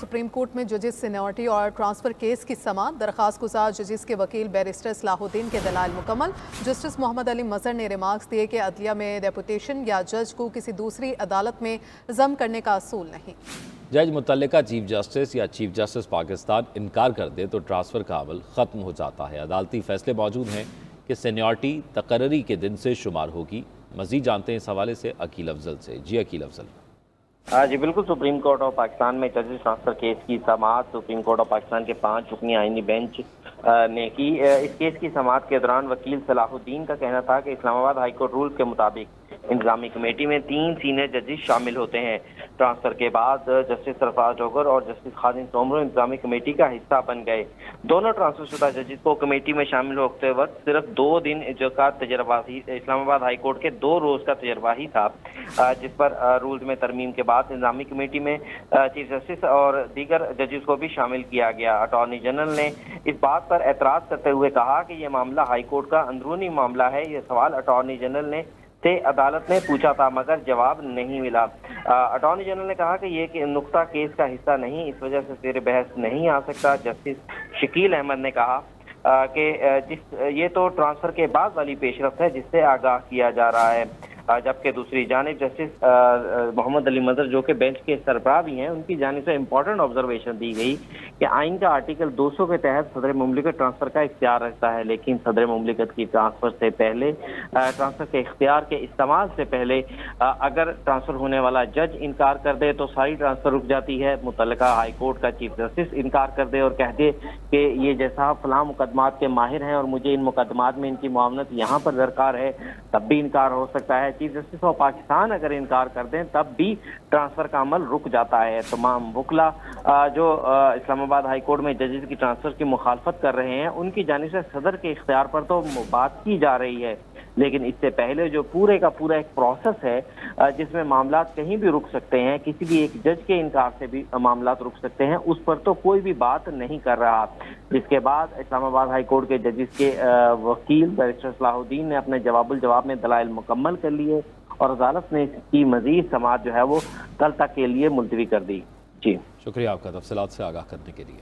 Supreme court में जजेस seniority और ट्रांसफर केस की समाअत। दरखास्त गुजार जजेस के वकील बैरिस्टर सलाहुद्दीन के दलाइल मुकम्मल। जस्टिस मोहम्मद अली मजहर ने रिमार्क्स दिए कि अदलिया में डेपुटेशन या जज को किसी दूसरी अदालत में जम करने का असूल नहीं। जज मुतल्लिका चीफ जस्टिस या चीफ जस्टिस पाकिस्तान इनकार कर दे तो ट्रांसफ़र का अमल ख़त्म हो जाता है। अदालती फैसले मौजूद हैं कि सीनियरिटी तकर्री के दिन से शुमार होगी। मज़ीद जानते हैं इस हवाले से अकील अफजल से। जी अकील अफजल। जी बिल्कुल, सुप्रीम कोर्ट ऑफ पाकिस्तान में जजेस ट्रांसफर केस की समाअत सुप्रीम कोर्ट ऑफ पाकिस्तान के 5 रुकनी आईनी बेंच ने की। इस केस की समाअत के दौरान वकील सलाहुद्दीन का कहना था कि इस्लामाबाद हाई कोर्ट रूल्स के मुताबिक इंतजामी कमेटी में 3 सीनियर जजेस शामिल होते हैं। ट्रांसफर के बाद जस्टिस सरफराज डोगर और जस्टिस खादिम सोमरो इंतजामी कमेटी का हिस्सा बन गए। दोनों ट्रांसफर शुदा जजेस को कमेटी में शामिल होते वक्त सिर्फ 2 दिन का तजर्बा ही, इस्लामाबाद हाई कोर्ट के 2 रोज का तजर्बा ही था, जिस पर रूल्स में तरमीम के बाद इंतजामी कमेटी में चीफ जस्टिस और दीगर जजेस को भी शामिल किया गया। अटॉर्नी जनरल ने इस बात पर एतराज करते हुए कहा कि यह मामला हाई कोर्ट का अंदरूनी मामला है। यह सवाल अटॉर्नी जनरल ने से अदालत ने पूछा था मगर जवाब नहीं मिला। अटॉर्नी जनरल ने कहा कि ये नुक्ता केस का हिस्सा नहीं, इस वजह से तेरे बहस नहीं आ सकता। जस्टिस शकील अहमद ने कहा कि ये तो ट्रांसफर के बाद वाली पेशरफ्त है जिससे आगाह किया जा रहा है। जबकि दूसरी जानिब जस्टिस मोहम्मद अली मजहर जो कि बेंच के सरबराह भी हैं, उनकी जानिब से इम्पोर्टेंट ऑब्जर्वेशन दी गई कि आइन का आर्टिकल 200 के तहत सदर मुमलिकत ट्रांसफर का इख्तियार रखता है, लेकिन सदर मुमलिकत की ट्रांसफर से पहले ट्रांसफर के इख्तियार के इस्तेमाल से पहले अगर ट्रांसफर होने वाला जज इनकार कर दे तो सारी ट्रांसफर रुक जाती है। मुतल्लिका हाई कोर्ट का चीफ जस्टिस इनकार कर दे और कह दे कि ये जैसा फलां मुकदमात के माहिर हैं और मुझे इन मुकदमात में इनकी मुआवनत यहाँ पर दरकार है, तब भी इनकार हो सकता है। चीफ जस्टिस ऑफ पाकिस्तान अगर इनकार कर दें तब भी ट्रांसफर का अमल रुक जाता है। तमाम वकला जो इस्लामाबाद हाई कोर्ट में जजेस की ट्रांसफर की मुखालफत कर रहे हैं, उनकी जानिब से सदर के इख्तियार पर तो बात की जा रही है, लेकिन इससे पहले जो पूरे का पूरा एक प्रोसेस है जिसमें मामला कहीं भी रुक सकते हैं, किसी भी एक जज के इनकार से भी मामला रुक सकते हैं, उस पर तो कोई भी बात नहीं कर रहा। जिसके बाद इस्लामाबाद हाई कोर्ट के जजेस के वकील बैरिस्टर सलाहुद्दीन ने अपने जवाब में दलाइल मुकम्मल कर लिए और अदालत ने इसकी मजीद समाअत जो है वो कल तक के लिए मुलतवी कर दी। जी शुक्रिया आपका तफसीलात से आगाह करने के लिए।